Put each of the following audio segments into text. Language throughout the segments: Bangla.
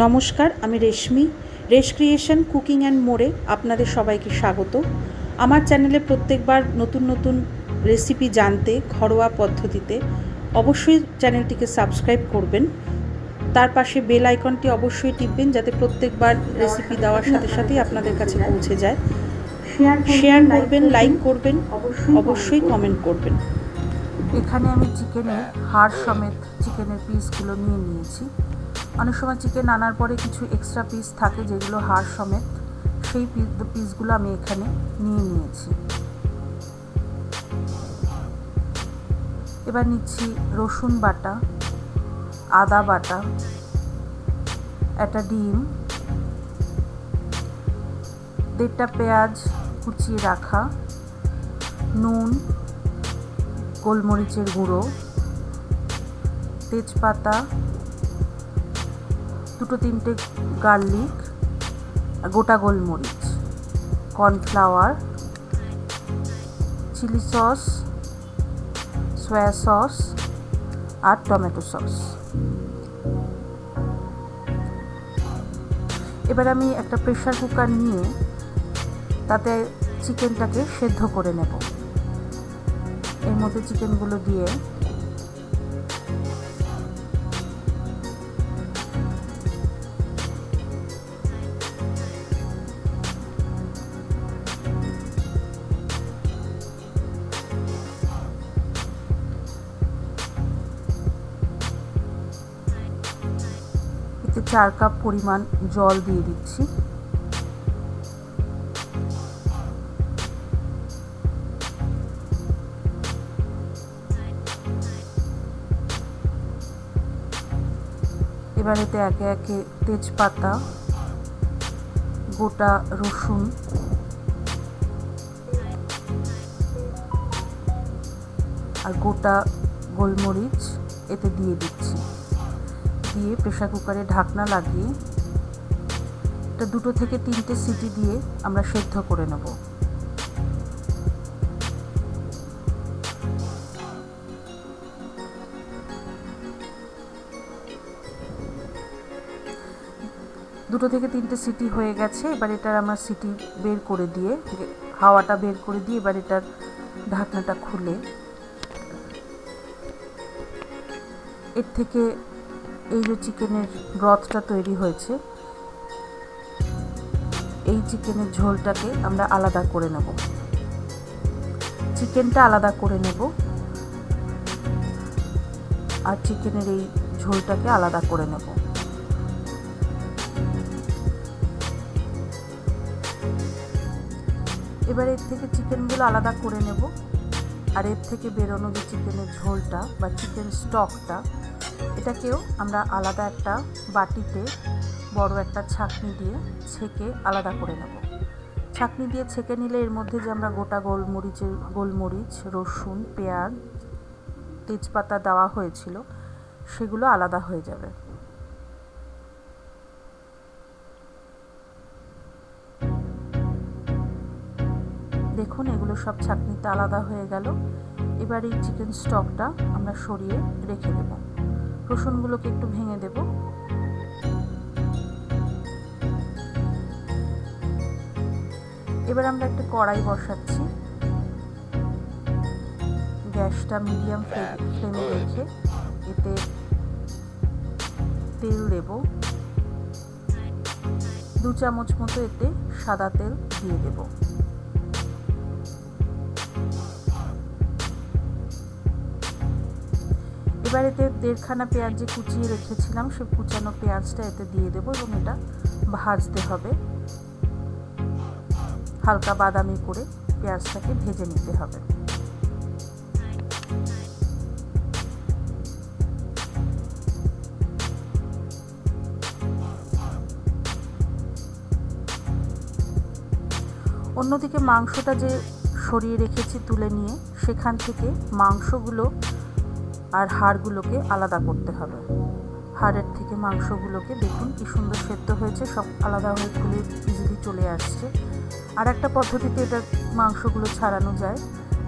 নমস্কার, আমি রেশমি। রেশ ক্রিয়েশন কুকিং অ্যান্ড মোড়ে আপনাদের সবাইকে স্বাগত। আমার চ্যানেলে প্রত্যেকবার নতুন নতুন রেসিপি জানতে ঘরোয়া পদ্ধতিতে অবশ্যই চ্যানেলটিকে সাবস্ক্রাইব করবেন। তার পাশে বেল আইকনটি অবশ্যই টিপবেন যাতে প্রত্যেকবার রেসিপি দেওয়ার সাথে সাথেই আপনাদের কাছে পৌঁছে যায়। শেয়ার করবেন, লাইক করবেন, অবশ্যই কমেন্ট করবেন। এখানে আমি চিকেনের হাড় সমেত চিকেনের পিসগুলো নিয়ে নিয়েছি। অনেক সময় চিকেন আনার পরে কিছু এক্সট্রা পিস থাকে যেগুলো হাড় সমেত, সেই পিসগুলো আমি এখানে নিয়ে নিয়েছি। এবার নিচ্ছি রসুন বাটা, আদা বাটা, একটা ডিম, 1.5টা পেঁয়াজ কুচিয়ে রাখা, নুন, গোলমরিচের গুঁড়ো, তেজপাতা, 2-3টে গার্লিক, গোটা গোলমরিচ, cornflour, chilli sauce, soya sauce আর টমেটো সস। এবার আমি একটা প্রেসার কুকার নিয়ে তাতে চিকেনটাকে সেদ্ধ করে নেব। এর মধ্যে চিকেনগুলো দিয়ে এতে 4 কাপ পরিমাণ জল দিয়ে দিচ্ছি। এবার এতে একে একে তেজপাতা, গোটা রসুন, আর গোটা গোলমরিচ এতে দিয়ে দিচ্ছি। দিয়ে প্রেসার কুকারে ঢাকনা লাগিয়ে এটা 2 থেকে 3টে সিটি দিয়ে আমরা সেদ্ধ করে নেব। দুটো থেকে 3টে সিটি হয়ে গেছে। এবার এটার আমরা সিটি বের করে দিয়ে, হাওয়াটা বের করে দিয়ে এবার এটার ঢাকনাটা খুলে এর থেকে এই যে চিকেনের ব্রথটা তৈরি হয়েছে, এই চিকেনের ঝোলটাকে আমরা আলাদা করে নেব। চিকেনটা আলাদা করে নেব আর চিকেনের এই ঝোলটাকে আলাদা করে নেব। এবার এর থেকে চিকেনগুলো আলাদা করে নেব আর এর থেকে বেরোনো যে চিকেনের ঝোলটা বা চিকেন স্টকটা, এটাকেও আমরা আলাদা একটা বাটিতে বড় একটা ছাঁকনি দিয়ে ছেঁকে আলাদা করে নেব। ছাঁকনি দিয়ে ছেঁকে নিলে এর মধ্যে যে আমরা গোটা গোলমরিচ, রসুন, পেঁয়াজ, তেজপাতা দেওয়া হয়েছিল সেগুলো আলাদা হয়ে যাবে। দেখুন এগুলো সব ছাঁকনিতে আলাদা হয়ে গেল। এবার এই চিকেন স্টকটা আমরা সরিয়ে রেখে দেব। রসুনগুলোকে একটু ভেঙে দেব। এবার আমরা একটা কড়াই বসাচ্ছি। গ্যাসটা মিডিয়াম ফ্লেমে রেখে এতে তেল দেব। 2 চামচ মতো এতে সাদা তেল দিয়ে দেব। এবার এতে 1.5খানা পেঁয়াজ যে কুচিয়ে রেখেছিলাম সে কুচানো পেঁয়াজটা এতে দিয়ে দেবো এবং এটা ভাজতে হবে। হালকা বাদামি করে পেঁয়াজটাকে ভেজে নিতে হবে। অন্যদিকে মাংসটা যে সরিয়ে রেখেছি তুলে নিয়ে, সেখান থেকে মাংসগুলো আর হাড়গুলোকে আলাদা করতে হবে। হাড়ের থেকে মাংসগুলোকে দেখুন কি সুন্দর সেদ্ধ হয়েছে, সব আলাদা হয়ে খুলে ইজিলি চলে আসছে। আর একটা পদ্ধতিতে এটা মাংসগুলো ছাড়ানো যায়।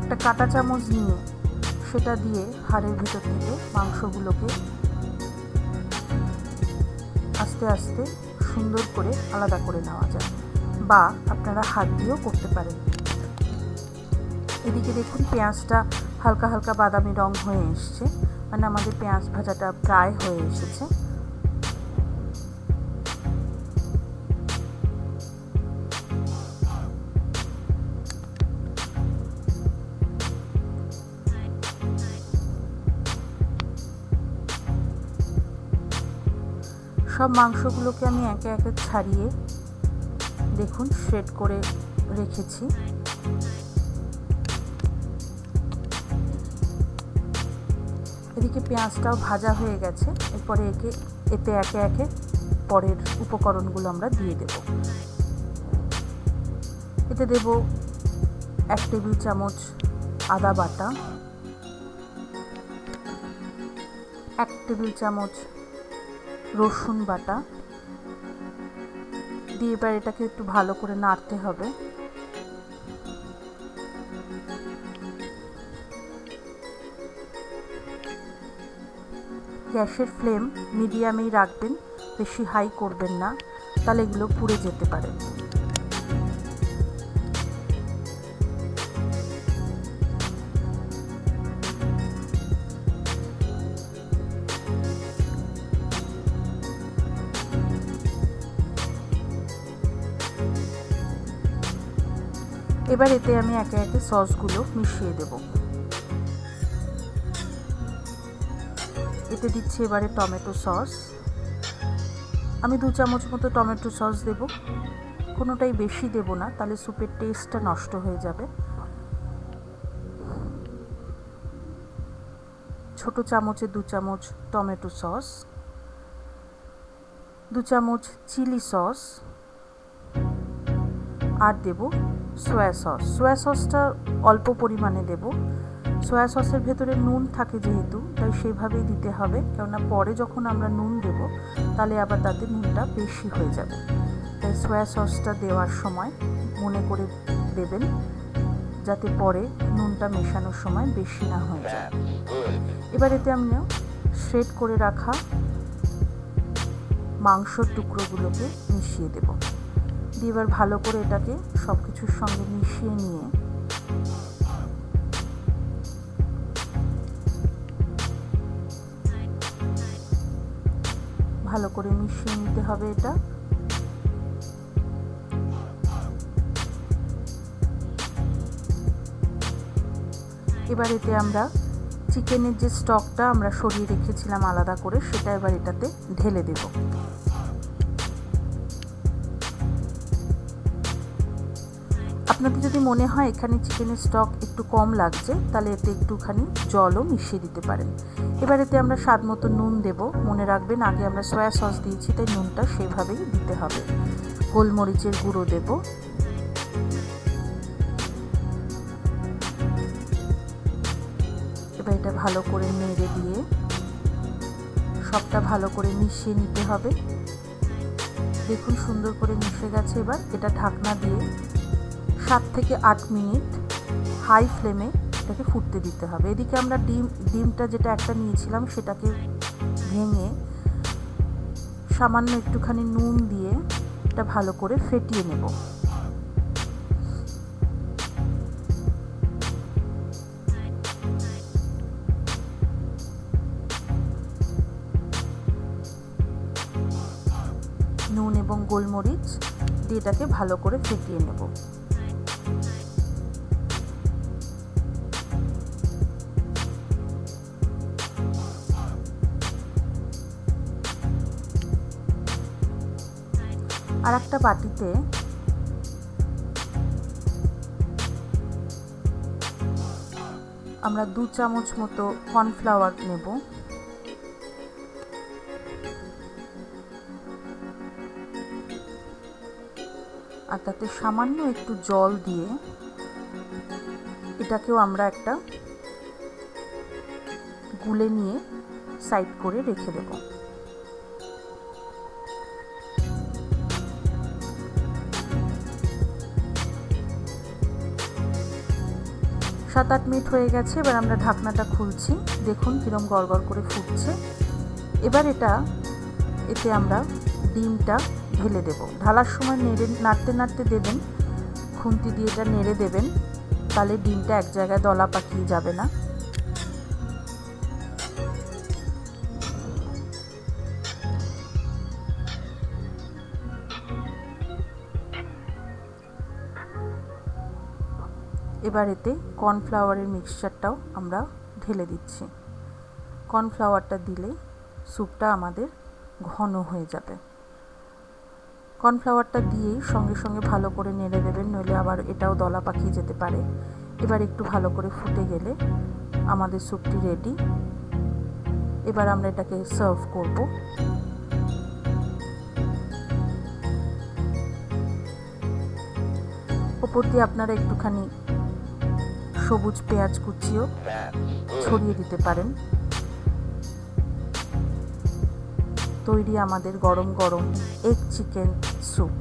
একটা কাঁটা চামচ নিয়ে সেটা দিয়ে হাড়ের ভিতর থেকে মাংসগুলোকে আস্তে আস্তে সুন্দর করে আলাদা করে নেওয়া যায়, বা আপনারা হাত দিয়েও করতে পারেন। এদিকে দেখুন পেঁয়াজটা হালকা হালকা বাদামি রং হয়ে এসছে, মানে আমাদের পেঁয়াজ ভাজাটা প্রায় হয়ে এসেছে। সব মাংসগুলোকে আমি একে একে ছাড়িয়ে দেখুন শ্রেড করে রেখেছি। এদিকে পেঁয়াজটাও ভাজা হয়ে গেছে। এরপরে এতে একে একে পরের উপকরণগুলো আমরা দিয়ে দেব। এতে দেব 1 টেবিল চামচ আদা বাটা, 1 টেবিল চামচ রসুন বাটা দিয়ে এবার এটাকে একটু ভালো করে নাড়তে হবে। গ্যাসের ফ্লেম মিডিয়ামেই রাখবেন, বেশি হাই করবেন না, তাহলে এগুলো পুড়ে যেতে পারে। এবার এতে আমি একে একে সসগুলো মিশিয়ে দেব। এতে দিচ্ছি এবারে টমেটো সস। আমি 2 চামচ মতো টমেটো সস দেব, কোনোটাই বেশি দেব না, তাহলে স্যুপের টেস্টটা নষ্ট হয়ে যাবে। ছোট চামচে 2 চামচ টমেটো সস, 2 চামচ চিলি সস, আর দেব সয়া সস। সয়া সসটা অল্প পরিমাণে দেব। সয়া সসের ভেতরে নুন থাকে যেহেতু, তাই সেইভাবেই দিতে হবে, কেননা পরে যখন আমরা নুন দেব তাহলে আবার তাতে নুনটা বেশি হয়ে যাবে। তাই সয়া সসটা দেওয়ার সময় মনে করে দেবেন, যাতে পরে নুনটা মেশানোর সময় বেশি না হয়ে যায়। এবার এতে আমি শ্রেড করে রাখা মাংসর টুকরোগুলোকে মিশিয়ে দেব। দিয়ে এবার ভালো করে এটাকে সব কিছুর সঙ্গে মিশিয়ে নিয়ে ভালো করে মিশিয়ে নিতে হবে এটা। এবার এতে আমরা চিকেনের যে স্টকটা আমরা সরিয়ে রেখেছিলাম আলাদা করে, সেটা এবার এটাতে ঢেলে দেব। আপনাদের যদি মনে হয় এখানে চিকেনের স্টক একটু কম লাগছে, তাহলে এতে একটুখানি জলও মিশিয়ে দিতে পারেন। এবার এতে আমরা স্বাদ মতো নুন দেব। মনে রাখবেন আগে আমরা সয়া সস দিয়েছি, তাই নুনটা সেভাবেই দিতে হবে। গোলমরিচের গুঁড়ো দেব, এবার এটা ভালো করে নেড়ে দিয়ে সবটা ভালো করে মিশিয়ে নিতে হবে। দেখুন সুন্দর করে মিশে গেছে। এবার এটা ঢাকনা দিয়ে 7 থেকে 8 মিনিট হাই ফ্লেমে এটাকে ফুটতে দিতে হবে। এদিকে আমরা ডিমটা যেটা একটা নিয়েছিলাম সেটাকে ভেঙে সামান্য একটুখানি নুন দিয়ে এটা ভালো করে ফেটিয়ে নেব। নুন এবং গোলমরিচ দিয়ে এটাকে ভালো করে ফেটিয়ে নেব। আর একটা বাটিতে আমরা 2 চামচ মতো কর্নফ্লাওয়ার নেব। আর তাতে সামান্য একটু জল দিয়ে এটাকেও আমরা একটা গুলে নিয়ে সাইড করে রেখে দেব। সাত 8 মিনিট হয়ে গেছে। এবার আমরা ঢাকনাটা খুলছি, দেখুন কিরম গড়গড় করে ফুটছে। এবার এটা এতে আমরা ডিমটা ঢেলে দেব। ঢালার সময় নাড়তে নাড়তে দেবেন, খুন্তি দিয়ে এটা নেড়ে দেবেন, তাহলে ডিমটা এক জায়গায় দলা পাকিয়ে যাবে না। এবার এতে কর্নফ্লাওয়ারের মিক্সচারটাও আমরা ঢেলে দিচ্ছি। কর্নফ্লাওয়ারটা দিলে স্যুপটা আমাদের ঘন হয়ে যাবে। কর্নফ্লাওয়ারটা দিয়েই সঙ্গে সঙ্গে ভালো করে নেড়ে দেবেন, নইলে আবার এটাও দলা পাকিয়ে যেতে পারে। এবার একটু ভালো করে ফুটে গেলে আমাদের স্যুপটি রেডি। এবার আমরা এটাকে সার্ভ করব। ওপর দিয়ে আপনারা একটুখানি সবুজ পেঁয়াজ কুচিও ছড়িয়ে দিতে পারেন। তৈরি আমাদের গরম গরম এগ চিকেন স্যুপ।